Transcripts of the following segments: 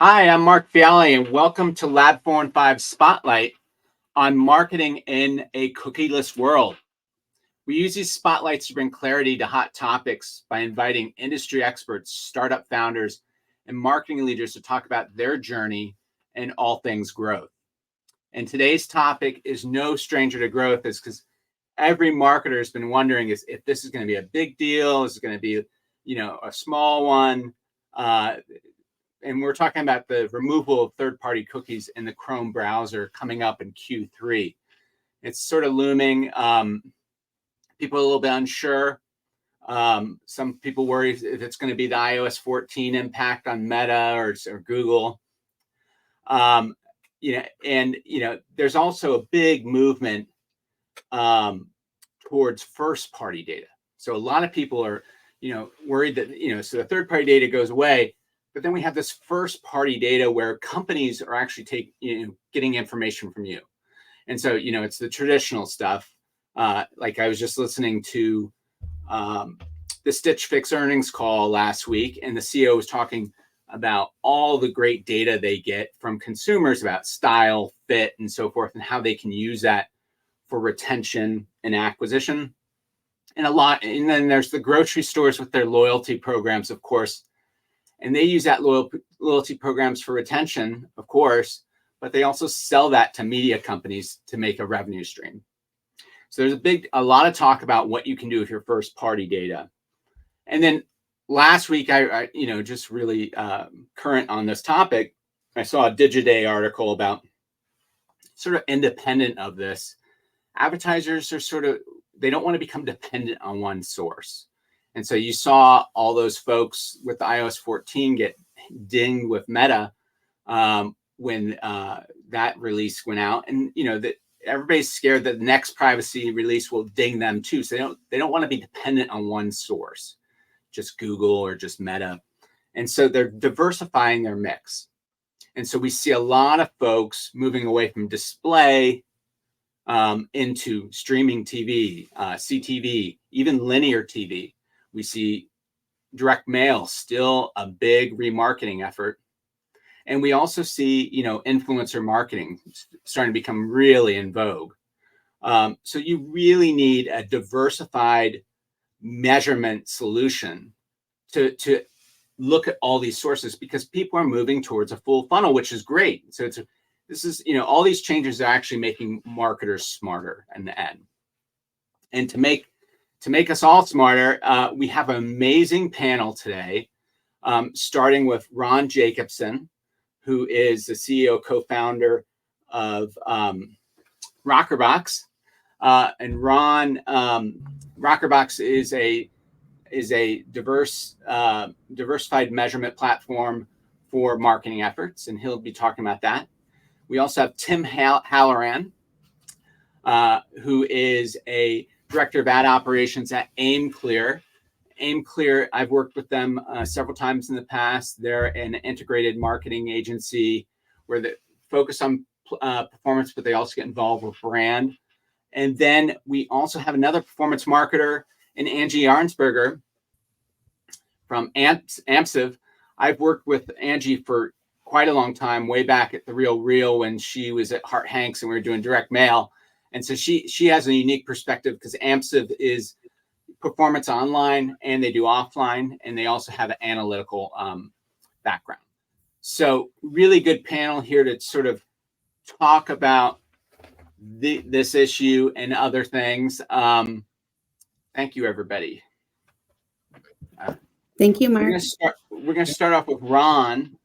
Hi, I'm Mark Bialy, and welcome to LAB415 Spotlight on marketing in a cookieless world. We use these spotlights to bring clarity to hot topics by inviting industry experts, startup founders, and marketing leaders to talk about their journey and all things growth. And today's topic is no stranger to growth, is because every marketer has been wondering if this is going to be a big deal, is it going to be, a small one? And we're talking about the removal of third-party cookies in the Chrome browser coming up in Q3. It's sort of looming. People are a little bit unsure. Some people worry if it's going to be the iOS 14 impact on Meta or Google. There's also a big movement towards first-party data. So a lot of people are, worried that, so the third-party data goes away. But then we have this first-party data where companies are actually getting information from you. And so, it's the traditional stuff. Like I was just listening to the Stitch Fix earnings call last week, and the CEO was talking about all the great data they get from consumers about style, fit, and so forth, and how they can use that for retention and acquisition. And then there's the grocery stores with their loyalty programs, of course. And they use that loyalty programs for retention, of course, but they also sell that to media companies to make a revenue stream. So there's a lot of talk about what you can do with your first party data. And then last week, I just really current on this topic, I saw a Digiday article about sort of independent of this. Advertisers are they don't want to become dependent on one source. And so you saw all those folks with the iOS 14 get dinged with Meta when that release went out. And, that everybody's scared that the next privacy release will ding them too. So they don't want to be dependent on one source, just Google or just Meta. And so they're diversifying their mix. And so we see a lot of folks moving away from display into streaming TV, CTV, even linear TV. We see direct mail still a big remarketing effort. And we also see, influencer marketing starting to become really in vogue. So you really need a diversified measurement solution to look at all these sources, because people are moving towards a full funnel, which is great. So all these changes are actually making marketers smarter in the end. And to make us all smarter, we have an amazing panel today, starting with Ron Jacobson, who is the CEO, co-founder of Rockerbox. And Ron, Rockerbox is a diversified measurement platform for marketing efforts, and he'll be talking about that. We also have Tim Halloran, who is a director of ad operations at AimClear. AimClear, I've worked with them several times in the past. They're an integrated marketing agency where they focus on performance, but they also get involved with brand. And then we also have another performance marketer in Angie Arnsberger from AMSIV. I've worked with Angie for quite a long time, way back at The Real when she was at Hart Hanks and we were doing direct mail. And so she has a unique perspective, because AMSIV is performance online and they do offline, and they also have an analytical background. So really good panel here to sort of talk about this issue and other things. Thank you, everybody. Thank you, Mark. We're going to start off with Ron,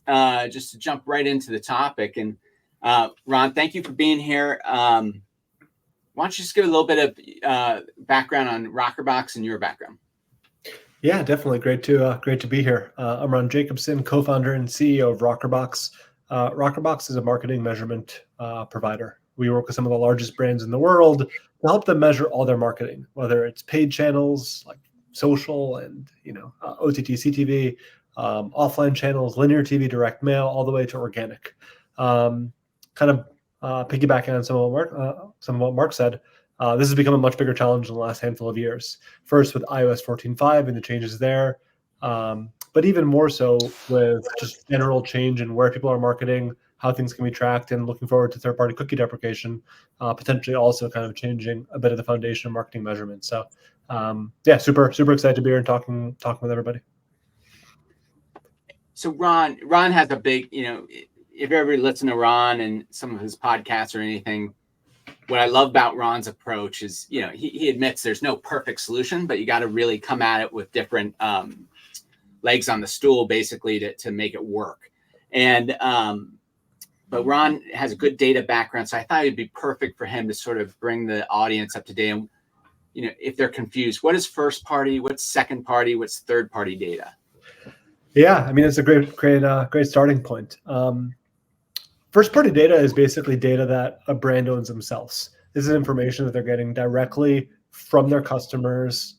just to jump right into the topic. And Ron, thank you for being here. Why don't you just give a little bit of background on Rockerbox and your background? Yeah, definitely. Great to be here. I'm Ron Jacobson, co-founder and CEO of Rockerbox. Rockerbox is a marketing measurement provider. We work with some of the largest brands in the world to help them measure all their marketing, whether it's paid channels like social and OTT, CTV, offline channels, linear TV, direct mail, all the way to organic. Piggybacking on some of what Mark said, this has become a much bigger challenge in the last handful of years. First with iOS 14.5 and the changes there, but even more so with just general change in where people are marketing, how things can be tracked, and looking forward to third-party cookie deprecation, potentially also kind of changing a bit of the foundation of marketing measurement. So yeah, super excited to be here and talking with everybody. So Ron has a big, if you ever listen to Ron and some of his podcasts or anything, what I love about Ron's approach is, he admits there's no perfect solution, but you got to really come at it with different legs on the stool, basically, to make it work. And but Ron has a good data background, so I thought it'd be perfect for him to sort of bring the audience up to date. And, if they're confused, what is first party, what's second party, what's third party data? Yeah, I mean, it's a great starting point. First party data is basically data that a brand owns themselves. This is information that they're getting directly from their customers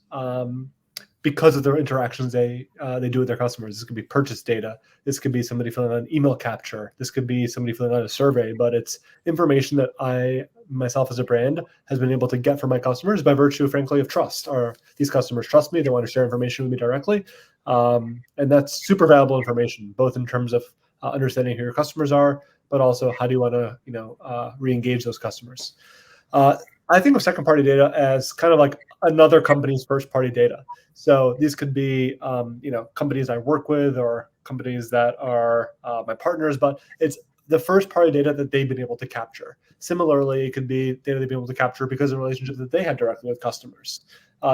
because of their interactions they do with their customers. This could be purchase data. This could be somebody filling out an email capture. This could be somebody filling out a survey, but it's information that I, myself as a brand, has been able to get from my customers by virtue, frankly, of trust. Or these customers trust me, they want to share information with me directly. And that's super valuable information, both in terms of understanding who your customers are, but also how do you want to, re-engage those customers. I think of second party data as kind of like another company's first party data. So these could be, companies I work with or companies that are my partners, but it's the first party data that they've been able to capture. Similarly, it could be data they've been able to capture because of relationships that they have directly with customers.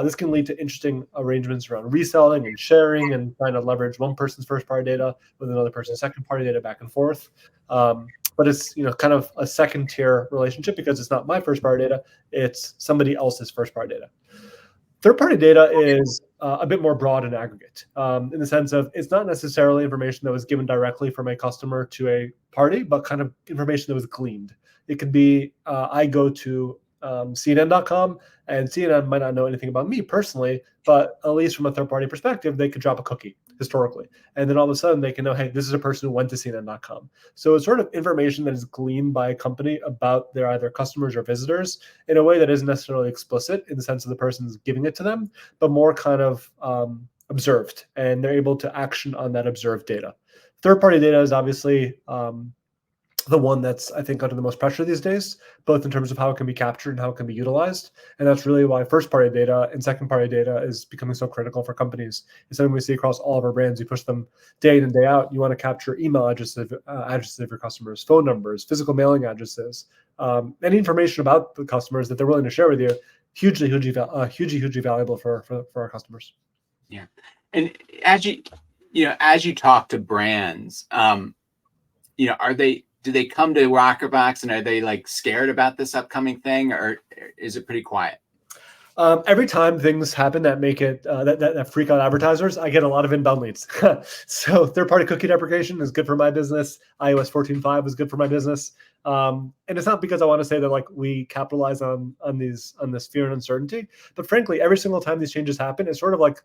This can lead to interesting arrangements around reselling and sharing and trying to leverage one person's first party data with another person's second party data back and forth. But it's kind of a second tier relationship because it's not my first party data, it's somebody else's first party data. Third party data is a bit more broad and aggregate in the sense of it's not necessarily information that was given directly from a customer to a party, but kind of information that was gleaned. It could be I go to CNN.com and CNN might not know anything about me personally, but at least from a third party perspective, they could drop a cookie historically. And then all of a sudden they can know, hey, this is a person who went to CNN.com. So it's sort of information that is gleaned by a company about their either customers or visitors in a way that isn't necessarily explicit in the sense of the person's giving it to them, but more kind of observed, and they're able to action on that observed data. Third party data is obviously the one that's, I think, under the most pressure these days, both in terms of how it can be captured and how it can be utilized. And that's really why first-party data and second-party data is becoming so critical for companies. It's something we see across all of our brands. We push them day in and day out. You want to capture email addresses of your customers, phone numbers, physical mailing addresses, any information about the customers that they're willing to share with you. Hugely valuable for our customers. Yeah, and as you talk to brands, do they come to Rockerbox and are they like scared about this upcoming thing, or is it pretty quiet? Every time things happen that make it that freak out advertisers, I get a lot of inbound leads. So third-party cookie deprecation is good for my business. iOS 14.5 is good for my business, and it's not because I want to say that like we capitalize on this fear and uncertainty, but frankly, every single time these changes happen, it's sort of like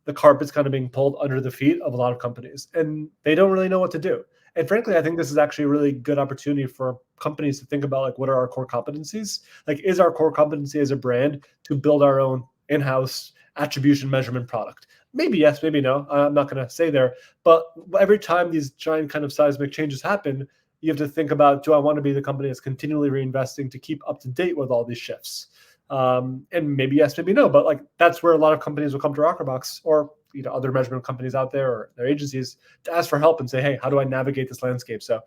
the carpet's kind of being pulled under the feet of a lot of companies, and they don't really know what to do. And frankly, I think this is actually a really good opportunity for companies to think about like, what are our core competencies? Like, is our core competency as a brand to build our own in-house attribution measurement product? Maybe yes, maybe no. I'm not going to say there. But every time these giant kind of seismic changes happen, you have to think about, do I want to be the company that's continually reinvesting to keep up to date with all these shifts? And maybe yes, maybe no. But like, that's where a lot of companies will come to Rockerbox or other measurement companies out there or their agencies to ask for help and say, hey, how do I navigate this landscape? So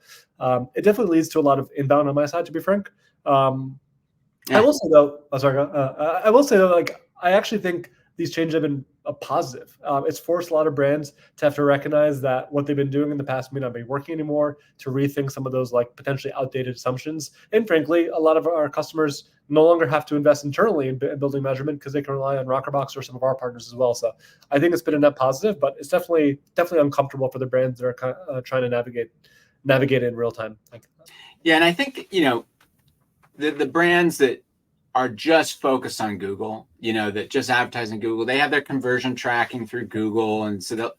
it definitely leads to a lot of inbound on my side, to be frank. I will say though, like, I actually think these changes have been a positive. It's forced a lot of brands to have to recognize that what they've been doing in the past may not be working anymore, to rethink some of those like potentially outdated assumptions. And frankly, a lot of our customers no longer have to invest internally in building measurement because they can rely on Rockerbox or some of our partners as well. So I think it's been a net positive, but it's definitely uncomfortable for the brands that are trying to navigate it in real time. Yeah, and I think the brands that are just focused on Google, that just advertise on Google, they have their conversion tracking through Google, and so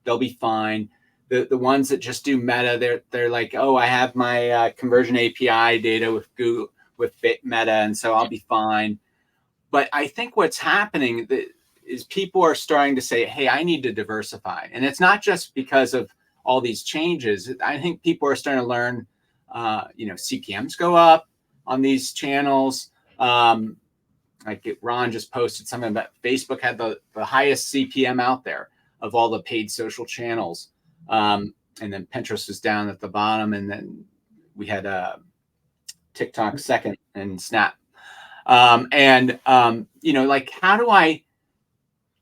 they'll be fine. The ones that just do Meta, they're like, oh, I have my conversion API data with Google with Meta, and so I'll be fine. But I think what's happening, is people are starting to say, hey, I need to diversify. And it's not just because of all these changes. I think people are starting to learn, CPMs go up on these channels. Ron just posted something about Facebook had the highest CPM out there of all the paid social channels. And then Pinterest was down at the bottom. And then we had TikTok second and Snap. How do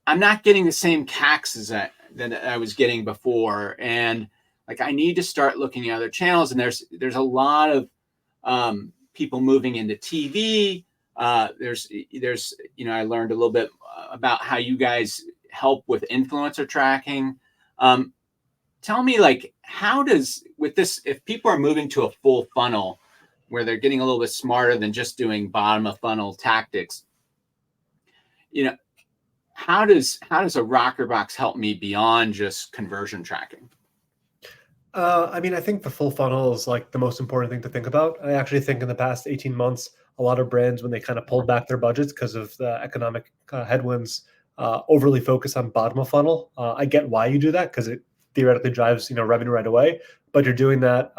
I'm not getting the same CACs that I was getting before. And I need to start looking at other channels. And there's a lot of people moving into TV. I learned a little bit about how you guys help with influencer tracking. Tell me, how does, with this, if people are moving to a full funnel where they're getting a little bit smarter than just doing bottom of funnel tactics, how does a Rockerbox help me beyond just conversion tracking? I think the full funnel is the most important thing to think about. I actually think in the past 18 months, a lot of brands, when they kind of pulled back their budgets because of the economic headwinds, overly focus on bottom of funnel. I get why you do that, because it theoretically drives revenue right away, but you're doing that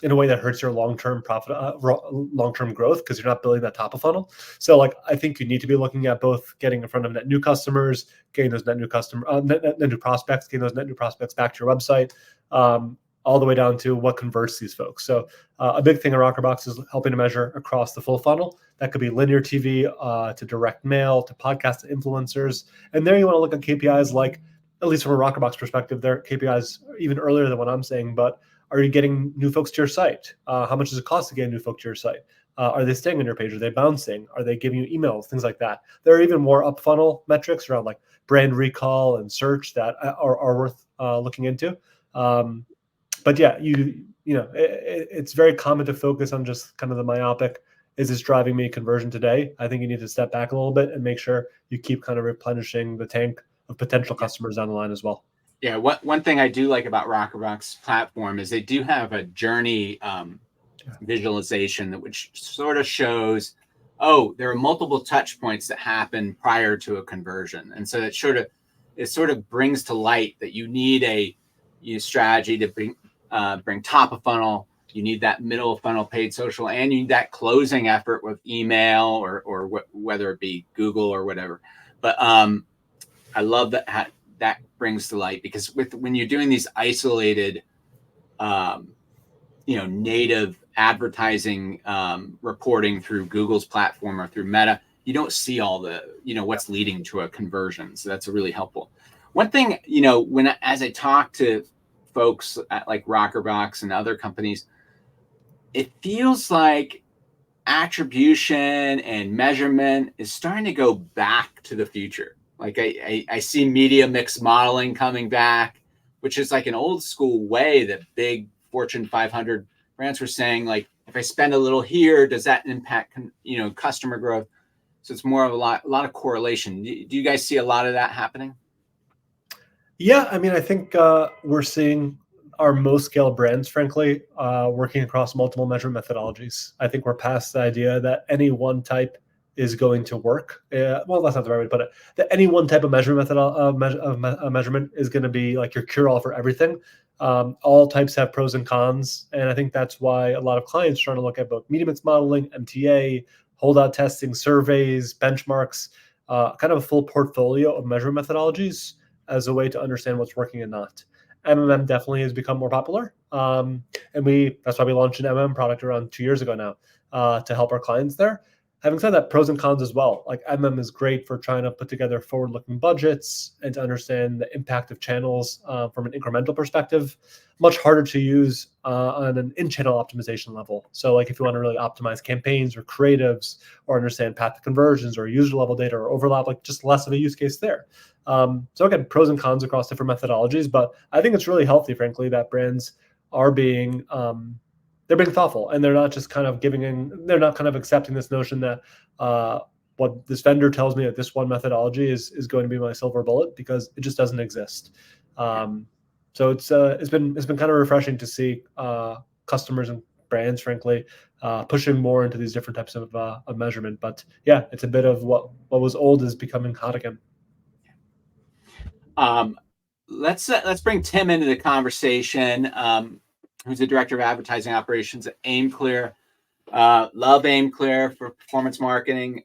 in a way that hurts your long-term profit, long-term growth, because you're not building that top of funnel. So I think you need to be looking at both getting in front of net new customers, getting those net new prospects, getting those net new prospects back to your website, all the way down to what converts these folks. So a big thing at Rockerbox is helping to measure across the full funnel. That could be linear TV to direct mail to podcast to influencers. And there you want to look at KPIs at least from a Rockerbox perspective, their KPIs even earlier than what I'm saying, but are you getting new folks to your site? How much does it cost to get new folks to your site? Are they staying on your page? Are they bouncing? Are they giving you emails? Things like that. There are even more up funnel metrics around brand recall and search that are worth looking into. But yeah, it's very common to focus on just kind of the myopic, is this driving me conversion today? I think you need to step back a little bit and make sure you keep kind of replenishing the tank of potential customers down the line as well. Yeah, one thing I do like about Rockerbox platform is they do have a journey visualization which sort of shows, there are multiple touch points that happen prior to a conversion, and so it sort of brings to light that you need a strategy to bring top of funnel. You need that middle of funnel paid social, and you need that closing effort with email or whether it be Google or whatever. But I love that brings to light, because when you're doing these isolated, native advertising reporting through Google's platform or through Meta, you don't see all the, what's leading to a conversion. So that's really helpful. One thing, as I talk to folks at Rockerbox and other companies, it feels like attribution and measurement is starting to go back to the future. I see media mix modeling coming back, which is an old school way that big Fortune 500 brands were saying, if I spend a little here, does that impact, customer growth? So it's more of a lot of correlation. Do you guys see a lot of that happening? Yeah, I think we're seeing our most scaled brands, frankly, working across multiple measurement methodologies. I think we're past the idea that any one type is going to work. Well, that's not the right way to put it. That any one type of measurement measurement is going to be your cure-all for everything. All types have pros and cons, and I think that's why a lot of clients are trying to look at both media mix modeling, MTA, holdout testing, surveys, benchmarks, kind of a full portfolio of measurement methodologies as a way to understand what's working and not. MMM definitely has become more popular, and that's why we launched an MMM product around 2 years ago now to help our clients there. Having said that, pros and cons as well. MM is great for trying to put together forward-looking budgets and to understand the impact of channels from an incremental perspective. Much harder to use on an in-channel optimization level. So if you want to really optimize campaigns or creatives or understand path to conversions or user-level data or overlap, just less of a use case there. So again, pros and cons across different methodologies, but I think it's really healthy, frankly, that brands are being they're being thoughtful, and they're not just kind of they're not kind of accepting this notion that what this vendor tells me that this one methodology is going to be my silver bullet, because it just doesn't exist. So it's been kind of refreshing to see customers and brands, frankly, pushing more into these different types of measurement. But yeah, it's a bit of what was old is becoming hot again. Um, let's bring Tim into the conversation, who's the director of advertising operations at AimClear. Love AimClear for performance marketing.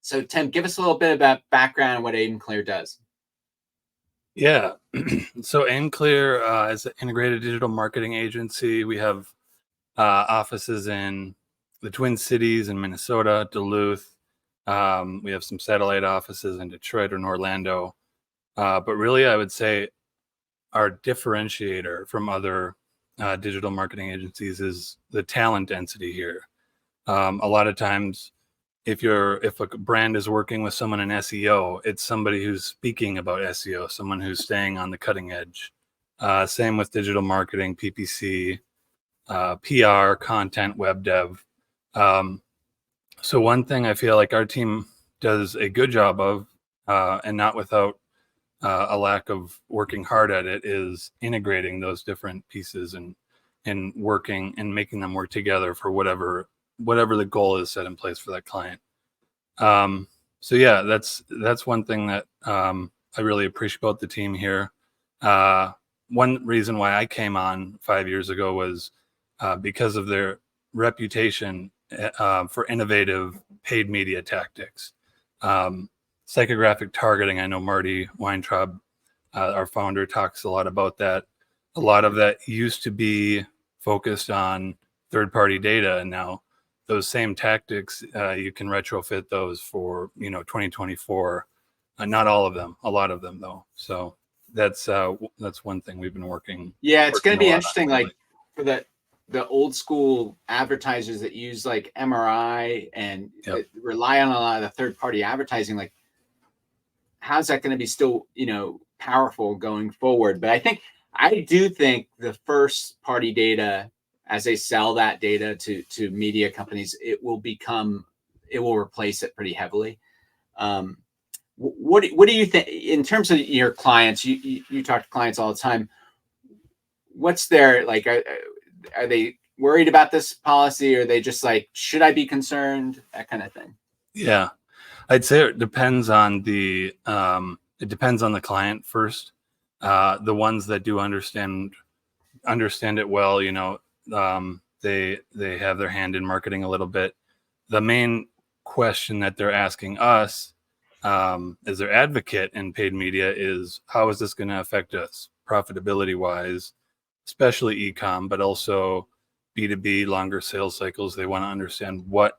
So Tim, give us a little bit about background on what AimClear does. Yeah. So AimClear is an integrated digital marketing agency. We have offices in the Twin Cities in Minnesota, Duluth. We have some satellite offices in Detroit and Orlando. But really, I would say our differentiator from other digital marketing agencies is the talent density here. A lot of times, if a brand is working with someone in SEO, it's somebody who's speaking about SEO, someone who's staying on the cutting edge. Same with digital marketing, PPC, PR, content, web dev. So one thing I feel like our team does a good job of, and not without a lack of working hard at it, is integrating those different pieces and working and making them work together for whatever the goal is set in place for that client. So yeah, that's one thing that I really appreciate about the team here. One reason why I came on 5 years ago was because of their reputation for innovative paid media tactics. Psychographic targeting, I know Marty Weintraub, our founder, talks a lot about that. A lot of that used to be focused on third-party data, and now those same tactics, you can retrofit those for 2024. Not all of them, a lot of them though. So that's one thing we've been working. Yeah, it's going to be interesting, like for the old school advertisers that use like MRI and rely on a lot of the third party advertising. Like, how's that going to be still powerful going forward? But I do think the first party data, as they sell that data to media companies, it will replace it pretty heavily. What do you think in terms of your clients? You talk to clients all the time. What's their like? Are they worried about this policy, or are they just like, should I be concerned? That kind of thing. Yeah, I'd say it depends on the client first. The ones that do understand it well, they have their hand in marketing a little bit. The main question that they're asking us as their advocate in paid media is, how is this going to affect us profitability wise, especially e-com, but also B2B, longer sales cycles. They want to understand what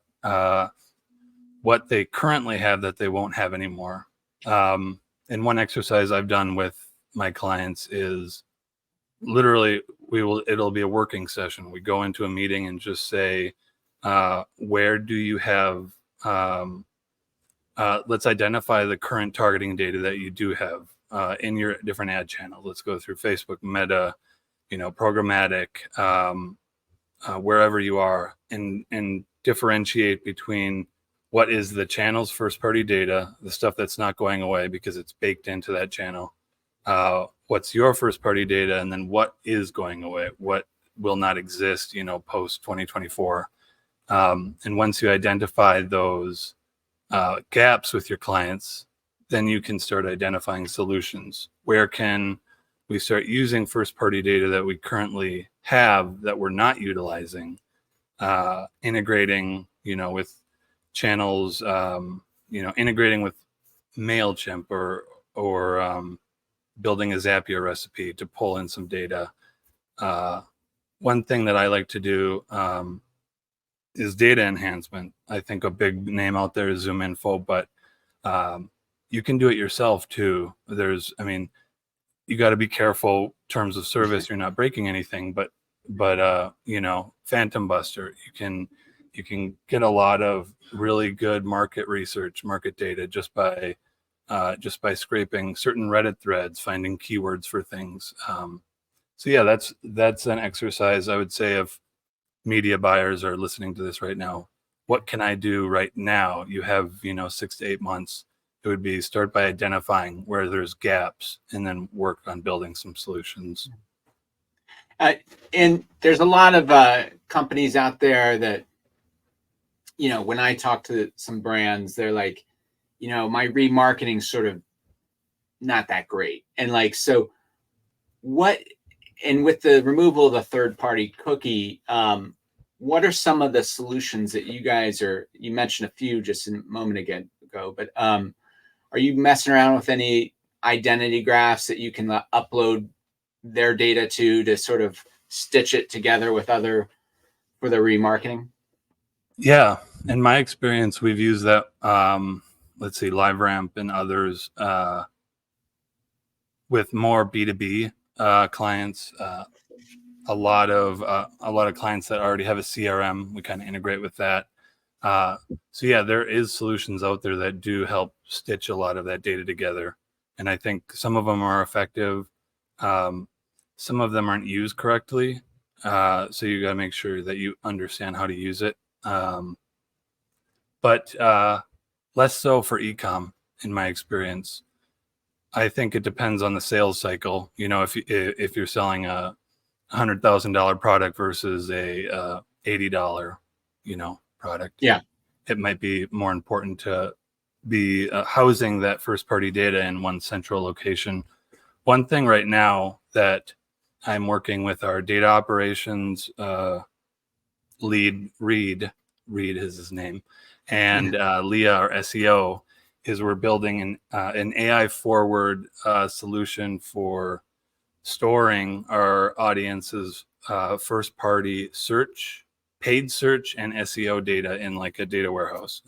they currently have that they won't have anymore. And one exercise I've done with my clients is literally it'll be a working session. We go into a meeting and just say, where do you have, let's identify the current targeting data that you do have in your different ad channels. Let's go through Facebook, Meta, programmatic, wherever you are, and differentiate between what is the channel's first party data, the stuff that's not going away because it's baked into that channel. What's your first party data, and then what is going away, what will not exist, post 2024. And once you identify those gaps with your clients, then you can start identifying solutions. Where can we start using first party data that we currently have that we're not utilizing, integrating, with channels, integrating with MailChimp or building a Zapier recipe to pull in some data. One thing that I like to do is data enhancement. I think a big name out there is ZoomInfo, but you can do it yourself too. You got to be careful terms of service. You're not breaking anything, but Phantom Buster, you can get a lot of really good market research, market data just by scraping certain Reddit threads, finding keywords for things. So yeah, that's an exercise I would say if media buyers are listening to this right now. What can I do right now? You have 6 to 8 months. It would be start by identifying where there's gaps and then work on building some solutions. And there's a lot of companies out there that, when I talk to some brands, they're like, my remarketing sort of not that great. And like, so what, and with the removal of the third-party cookie, what are some of the solutions that you guys you mentioned a few just a moment ago, but are you messing around with any identity graphs that you can upload their data to sort of stitch it together with other for the remarketing? Yeah, in my experience, we've used that. Let's see, LiveRamp and others with more B2B clients. A lot of clients that already have a CRM, we kind of integrate with that. So yeah, there is solutions out there that do help stitch a lot of that data together, and I think some of them are effective. Some of them aren't used correctly, so you got to make sure that you understand how to use it. But less so for e-com, in my experience. I think it depends on the sales cycle. You know, if you're selling a $100,000 product versus a $80, product. Yeah, it might be more important to be housing that first party data in one central location. One thing right now that I'm working with our data operations lead, Reed is his name, and Leah, our SEO, is we're building an AI forward solution for storing our audience's first party search, paid search, and SEO data in like a data warehouse,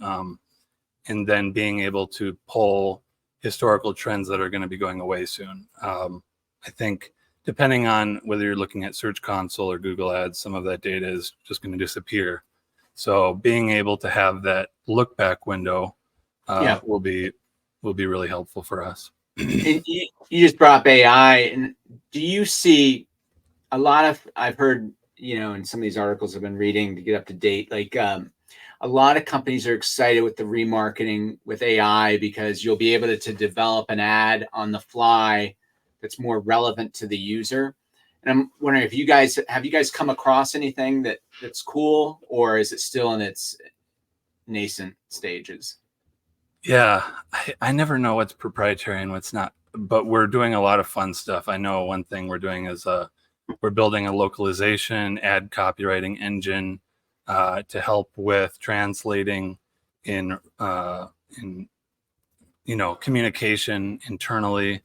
and then being able to pull historical trends that are going to be going away soon. I think depending on whether you're looking at Search Console or Google Ads, some of that data is just going to disappear. So being able to have that look back window will be really helpful for us. And you just brought up AI, and do you see a lot of, I've heard, in some of these articles I've been reading to get up to date, like a lot of companies are excited with the remarketing with AI because you'll be able to develop an ad on the fly that's more relevant to the user. And I'm wondering if have you guys come across anything that's cool, or is it still in its nascent stages? Yeah, I never know what's proprietary and what's not, but we're doing a lot of fun stuff. I know one thing we're doing is we're building a localization ad copywriting engine to help with translating in communication internally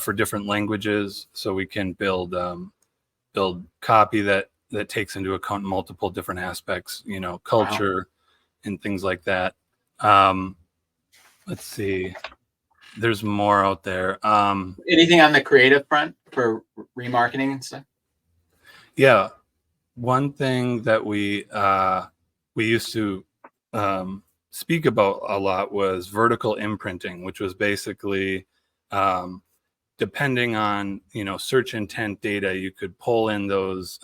for different languages, so we can build copy that takes into account multiple different aspects, culture and things like that. Let's see, there's more out there. Anything on the creative front for remarketing and stuff? Yeah, one thing that we used to speak about a lot was vertical imprinting, which was basically depending on search intent data, you could pull in those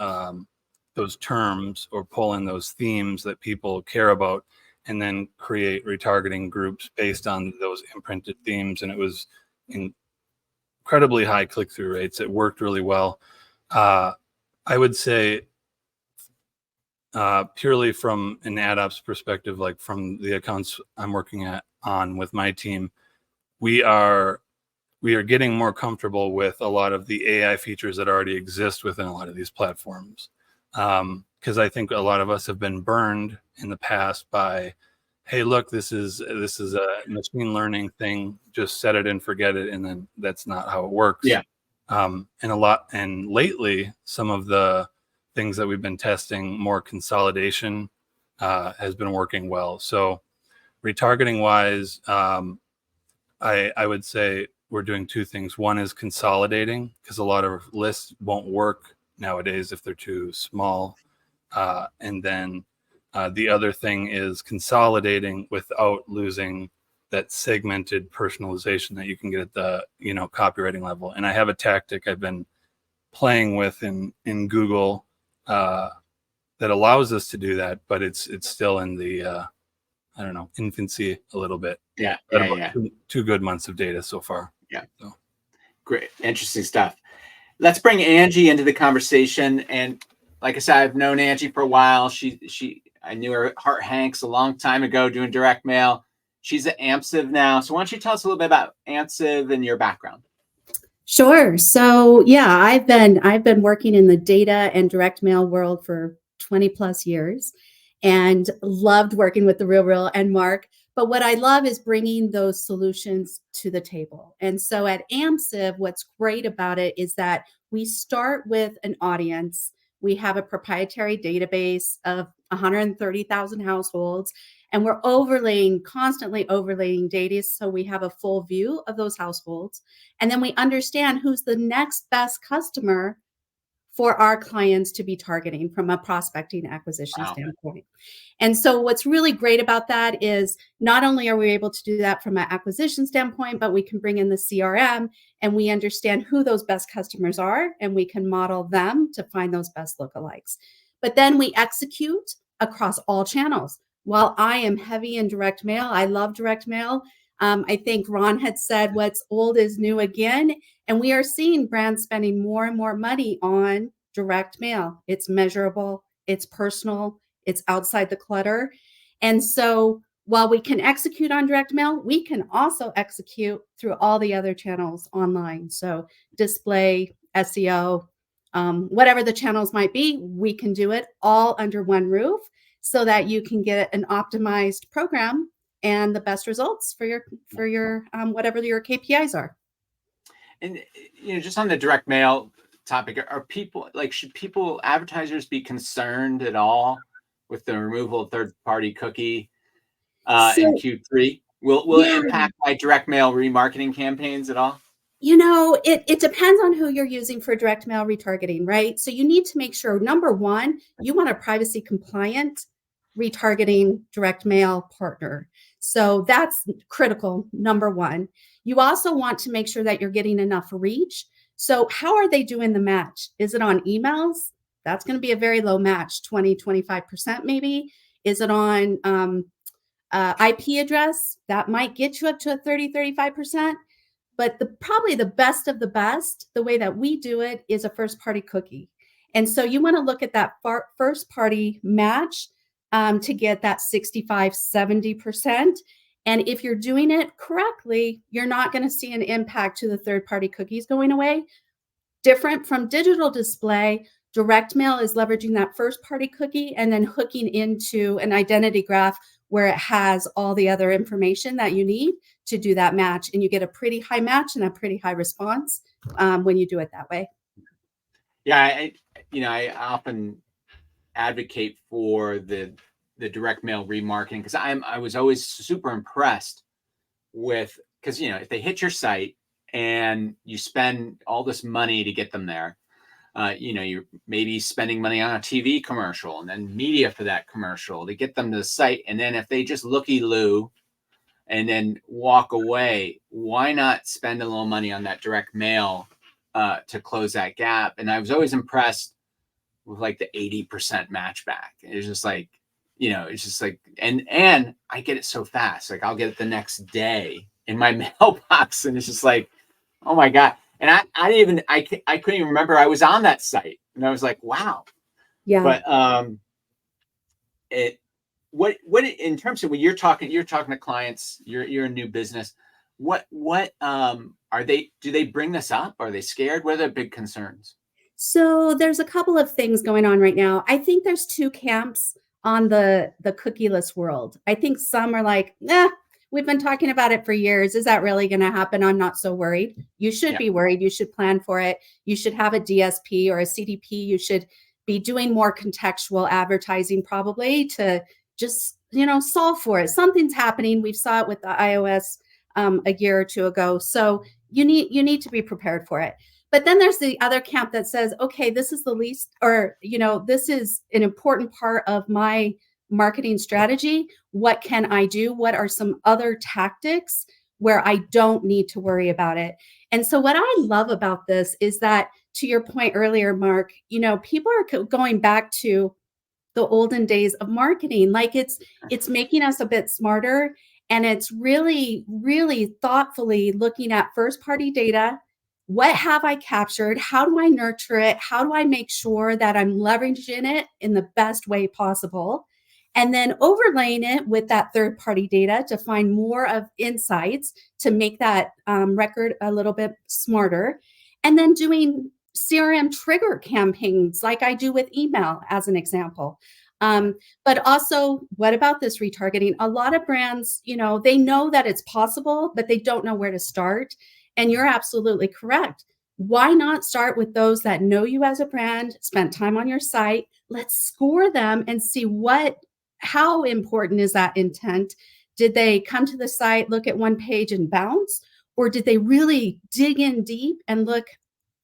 terms or pull in those themes that people care about, and then create retargeting groups based on those imprinted themes. And it was incredibly high click-through rates. It worked really well. I would say purely from an ad ops perspective, like from the accounts I'm working on with my team, we are getting more comfortable with a lot of the AI features that already exist within a lot of these platforms. Because I think a lot of us have been burned in the past by, hey, look, this is a machine learning thing, just set it and forget it, and then that's not how it works. Yeah. And lately, some of the things that we've been testing, more consolidation, has been working well. So retargeting wise, I would say we're doing two things. One is consolidating, because a lot of lists won't work nowadays if they're too small. And then the other thing is consolidating without losing that segmented personalization that you can get at the copywriting level. And I have a tactic I've been playing with in Google that allows us to do that, but it's still in the infancy a little bit. Yeah. Two good months of data so far. Yeah. So. Great. Interesting stuff. Let's bring Angie into the conversation. And like I said, I've known Angie for a while. I knew her Hart Hanks a long time ago doing direct mail. She's at AMSIV now. So why don't you tell us a little bit about AMSIV and your background? Sure. So yeah, I've been working in the data and direct mail world for 20 plus years and loved working with the Real and Mark. But what I love is bringing those solutions to the table. And so at AMSIV, what's great about it is that we start with an audience. We have a proprietary database of 130,000 households, and we're constantly overlaying data so we have a full view of those households. And then we understand who's the next best customer for our clients to be targeting from a prospecting acquisition standpoint. And so what's really great about that is not only are we able to do that from an acquisition standpoint, but we can bring in the CRM and we understand who those best customers are and we can model them to find those best lookalikes. But then we execute across all channels. While I am heavy in direct mail, I love direct mail. I think Ron had said what's old is new again. And we are seeing brands spending more and more money on direct mail. It's measurable, it's personal, it's outside the clutter. And so while we can execute on direct mail, we can also execute through all the other channels online. So display, SEO, whatever the channels might be, we can do it all under one roof so that you can get an optimized program and the best results for your whatever your KPIs are. And just on the direct mail topic, should advertisers be concerned at all with the removal of third-party cookie in Q3? Will it impact my direct mail remarketing campaigns at all? It depends on who you're using for direct mail retargeting, right? So you need to make sure, number one, you want a privacy compliant retargeting direct mail partner. So that's critical, number one. You also want to make sure that you're getting enough reach. So how are they doing the match? Is it on emails? That's going to be a very low match, 20, 25% maybe. Is it on IP address? That might get you up to a 30, 35%. But probably the best of the best, the way that we do it is a first party cookie. And so you want to look at that first party match to get that 65, 70%. And if you're doing it correctly, you're not going to see an impact to the third-party cookies going away. Different from digital display, direct mail is leveraging that first-party cookie and then hooking into an identity graph where it has all the other information that you need to do that match. And you get a pretty high match and a pretty high response when you do it that way. Yeah, I often advocate for the direct mail remarketing because I was always super impressed with, because if they hit your site and you spend all this money to get them there, you're maybe spending money on a TV commercial and then media for that commercial to get them to the site, and then if they just looky-loo and then walk away, why not spend a little money on that direct mail to close that gap? And I was always impressed with like the 80% match back. It's just like, and I get it so fast. Like I'll get it the next day in my mailbox, and it's just like, oh my God. And I couldn't even remember I was on that site, and I was like, wow. Yeah. But what in terms of when you're talking to clients, you're a new business. What are they? Do they bring this up? Are they scared? What are their big concerns? So there's a couple of things going on right now. I think there's two camps on the cookieless world. I think some are like, we've been talking about it for years. Is that really going to happen? I'm not so worried. You should be worried. You should plan for it. You should have a DSP or a CDP. You should be doing more contextual advertising probably to just, solve for it. Something's happening. We saw it with the iOS a year or two ago. So you need to be prepared for it. But then there's the other camp that says, okay, this is the least, or, this is an important part of my marketing strategy. What can I do? What are some other tactics where I don't need to worry about it? And so what I love about this is that, to your point earlier, Mark, people are going back to the olden days of marketing. Like it's making us a bit smarter. And it's really, really thoughtfully looking at first party data. What have I captured? How do I nurture it? How do I make sure that I'm leveraging it in the best way possible? and then overlaying it with that third-party data to find more of insights to make that record a little bit smarter, and then doing CRM trigger campaigns like I do with email as an example. But also, what about this retargeting? A lot of brands, they know that it's possible, but they don't know where to start. And you're absolutely correct. Why not start with those that know you as a brand, spent time on your site? Let's score them and see how important is that intent? Did they come to the site, look at one page and bounce? Or did they really dig in deep and look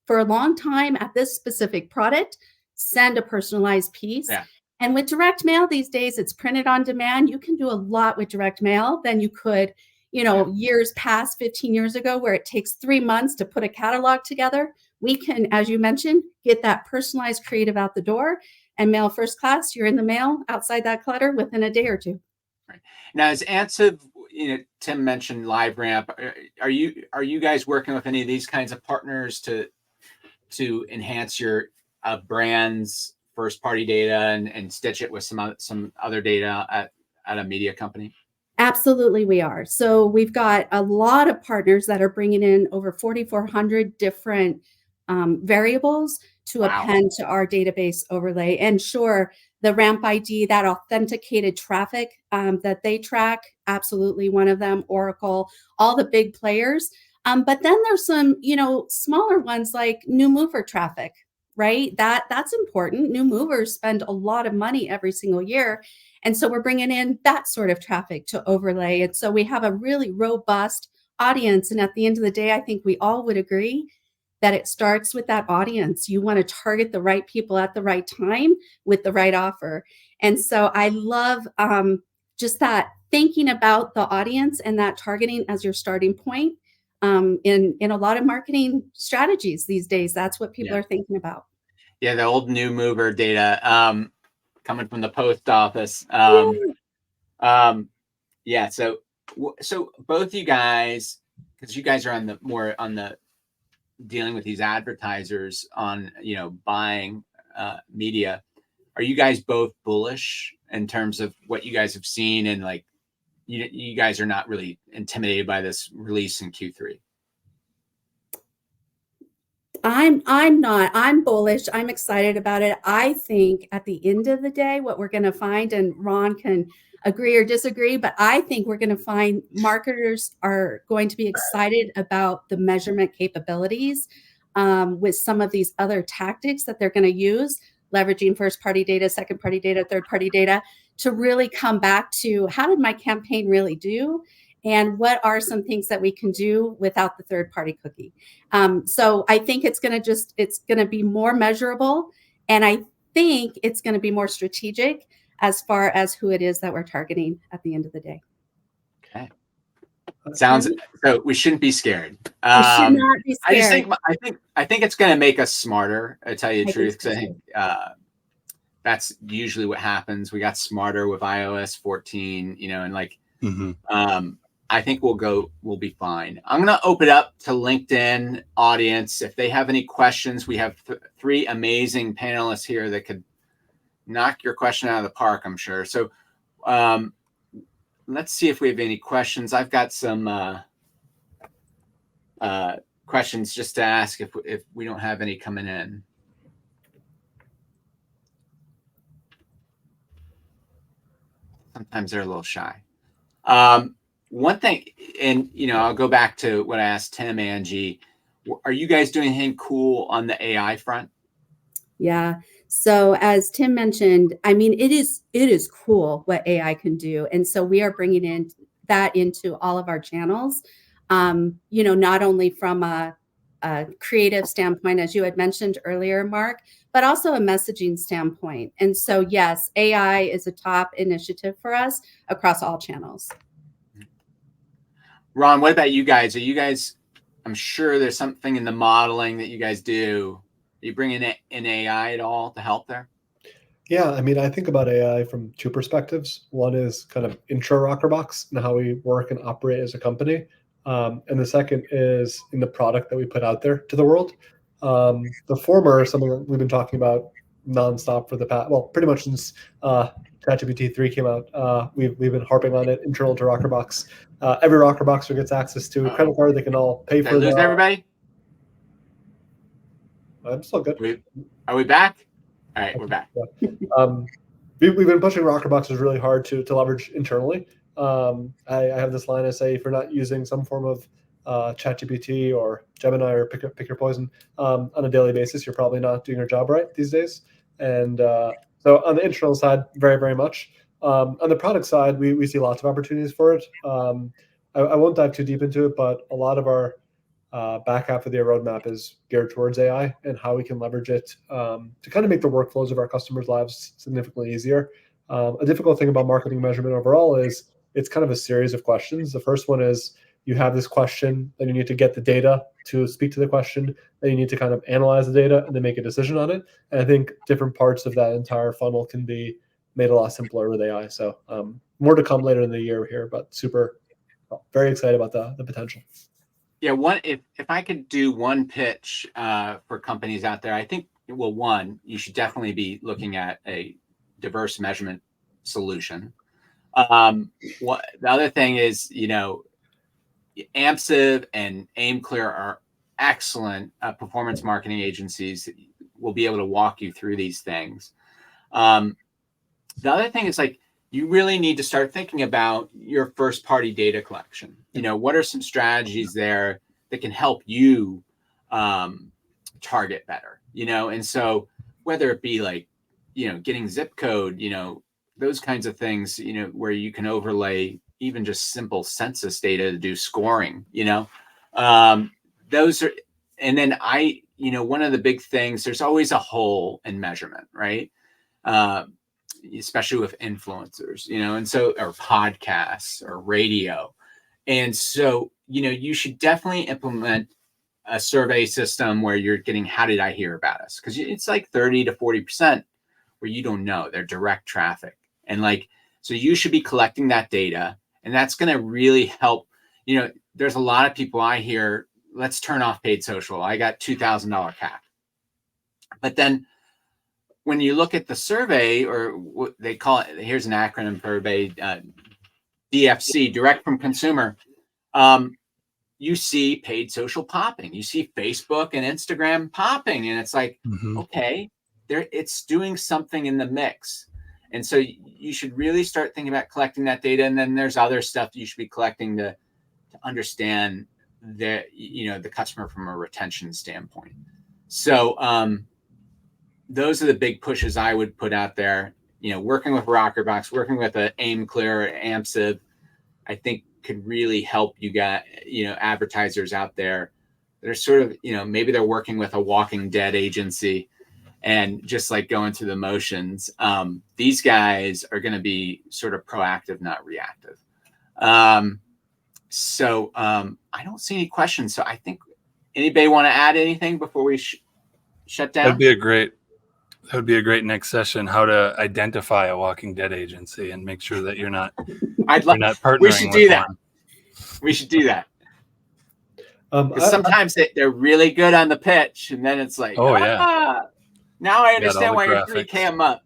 for a long time at this specific product, send a personalized piece? Yeah. And with direct mail these days, it's printed on demand. You can do a lot with direct mail than you could, years past 15 years ago, where it takes 3 months to put a catalog together. We can, as you mentioned, get that personalized creative out the door and mail first class. You're in the mail outside that clutter within a day or two. Right. Now, as Ansiv, Tim mentioned LiveRamp. Are you guys working with any of these kinds of partners to enhance your brand's first party data and stitch it with some other data at a media company? Absolutely, we are. So we've got a lot of partners that are bringing in over 4,400 different variables to append to our database overlay. And sure, the RAMP ID, that authenticated traffic that they track, absolutely one of them, Oracle, all the big players. But then there's some, smaller ones like new mover traffic, right? That's important. New movers spend a lot of money every single year. And so we're bringing in that sort of traffic to overlay. And so we have a really robust audience. And at the end of the day, I think we all would agree that it starts with that audience. You want to target the right people at the right time with the right offer. And so I love just that, thinking about the audience and that targeting as your starting point in a lot of marketing strategies these days. That's what people are thinking about. Yeah, the old new mover data coming from the post office. So both you guys, because you guys are on the dealing with these advertisers on buying media, are you guys both bullish in terms of what you guys have seen, and like you guys are not really intimidated by this release in Q3? I'm not. I'm bullish. I'm excited about it. I think at the end of the day, what we're going to find, and Ron can agree or disagree, but I think we're going to find marketers are going to be excited about the measurement capabilities with some of these other tactics that they're going to use, leveraging first-party data, second-party data, third-party data, to really come back to how did my campaign really do? And what are some things that we can do without the third-party cookie? So I think it's going to be more measurable. And I think it's going to be more strategic as far as who it is that we're targeting at the end of the day. Okay. Sounds so we shouldn't be scared. We should not be scared. I think it's going to make us smarter. I tell you the truth, because I think that's usually what happens. We got smarter with iOS 14, and like, I think we'll be fine. I'm going to open it up to LinkedIn audience. If they have any questions, we have three amazing panelists here that could knock your question out of the park, I'm sure. So let's see if we have any questions. I've got some questions just to ask if we don't have any coming in. Sometimes they're a little shy. One thing, and I'll go back to what I asked Tim, Angie. Are you guys doing anything cool on the AI front? Yeah. So as Tim mentioned, I mean, it is cool what AI can do, and so we are bringing that into all of our channels. Not only from a creative standpoint, as you had mentioned earlier, Mark, but also a messaging standpoint. And so, yes, AI is a top initiative for us across all channels. Ron, what about you guys? I'm sure there's something in the modeling that you guys do. Are you bringing in AI at all to help there? Yeah, I mean, I think about AI from two perspectives. One is kind of Rockerbox and how we work and operate as a company. And the second is in the product that we put out there to the world. The former is something that we've been talking about nonstop for the past, well, pretty much since ChatGPT 3 came out. We've been harping on it internal to Rockerbox. Every Rockerboxer gets access to a credit card. They can all pay Did I for lose everybody? I'm still good. Are we back? All right, we're back. We've been pushing Rockerboxes really hard to leverage internally. I have this line I say, if you're not using some form of ChatGPT or Gemini or pick your poison on a daily basis, you're probably not doing your job right these days. And so on the internal side, very, very much. On the product side, we see lots of opportunities for it. I won't dive too deep into it, but a lot of our back half of the roadmap is geared towards AI and how we can leverage it to kind of make the workflows of our customers' lives significantly easier. A difficult thing about marketing measurement overall is it's kind of a series of questions. The first one is you have this question, then you need to get the data to speak to the question, then you need to kind of analyze the data and then make a decision on it. And I think different parts of that entire funnel can be made a lot simpler with AI. So more to come later in the year here, but very excited about the potential. Yeah, if I could do one pitch for companies out there, I think, well, one, you should definitely be looking at a diverse measurement solution. The other thing is, AMSIV and AimClear are excellent performance marketing agencies that will be able to walk you through these things. The other thing is you really need to start thinking about your first party data collection. What are some strategies there that can help you target better, and so whether it be getting zip code, those kinds of things, where you can overlay even just simple census data to do scoring, those are, and then one of the big things, there's always a hole in measurement, right? Especially with influencers, and so, or podcasts or radio. And so, you should definitely implement a survey system where you're getting, how did I hear about us? Because it's 30 to 40% where you don't know, they're direct traffic. And so you should be collecting that data, and that's going to really help. There's a lot of people I hear, let's turn off paid social. I got $2,000 CAC. But then when you look at the survey, or what they call it, here's an acronym for everybody, DFC, direct from consumer, you see paid social popping. You see Facebook and Instagram popping, and it's okay, it's doing something in the mix. And so you should really start thinking about collecting that data. And then there's other stuff you should be collecting to understand the customer from a retention standpoint. So those are the big pushes I would put out there. Working with Rockerbox, working with an AimClear or AMSIV, I think could really help you get, advertisers out there that are sort of, maybe they're working with a Walking Dead agency and just going through the motions. These guys are going to be sort of proactive, not reactive. So I don't see any questions. So I think, anybody want to add anything before we shut down? That would be a great next session, how to identify a Walking Dead agency and make sure that you're not partnering. We should do that. One. We should do that. Because sometimes they're really good on the pitch, and then it's now I understand why you're 3K a month.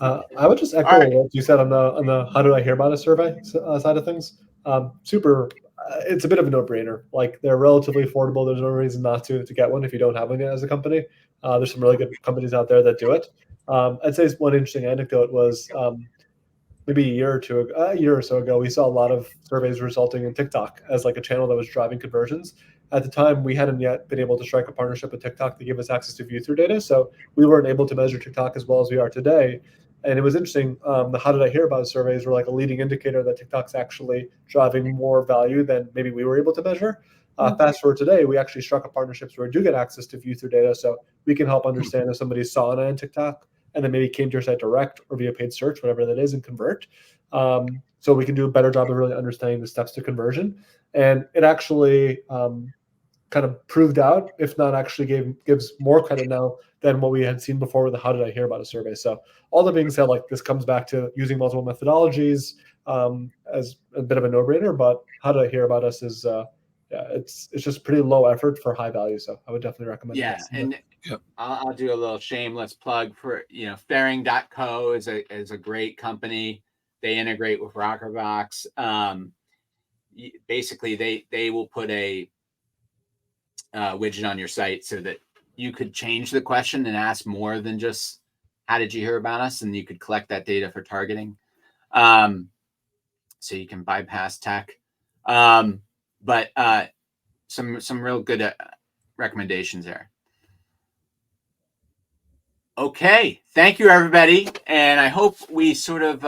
I would just echo what you said on the how did I hear about a survey side of things. It's a bit of a no-brainer. They're relatively affordable. There's no reason not to get one if you don't have one as a company. There's some really good companies out there that do it. I'd say one interesting anecdote was maybe a year or so ago, we saw a lot of surveys resulting in TikTok as a channel that was driving conversions. At the time, we hadn't yet been able to strike a partnership with TikTok to give us access to view-through data, so we weren't able to measure TikTok as well as we are today. And it was interesting. The how did I hear about it surveys were a leading indicator that TikTok's actually driving more value than maybe we were able to measure. Fast forward today, we actually struck a partnerships where we do get access to view-through data, so we can help understand if somebody saw an ad on TikTok and then maybe came to your site direct or via paid search, whatever that is, and convert. So we can do a better job of really understanding the steps to conversion. And it actually kind of proved out, if not actually gives more credit now than what we had seen before with the how did I hear about a survey. So all that being said, this comes back to using multiple methodologies as a bit of a no-brainer, but how did I hear about us is yeah, it's just pretty low effort for high value. So I would definitely recommend. Yeah, this. and Yep. I'll do a little shameless plug for, Fairing.co is a great company. They integrate with Rockerbox. Basically, they will put a widget on your site so that you could change the question and ask more than just how did you hear about us, and you could collect that data for targeting. So you can bypass tech. But some real good recommendations there. Okay, thank you, everybody. And I hope we sort of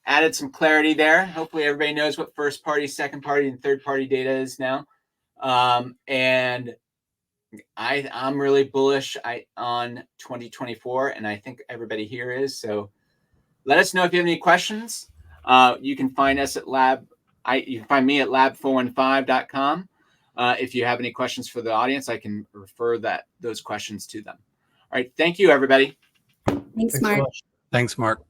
added some clarity there. Hopefully everybody knows what first party, second party, and third party data is now. And I'm really bullish on 2024, and I think everybody here is. So let us know if you have any questions. You can find us at you can find me at LAB415.com. If you have any questions for the audience, I can refer those questions to them. All right. Thank you, everybody. Thanks, Thanks so Mark. much. Thanks, Mark.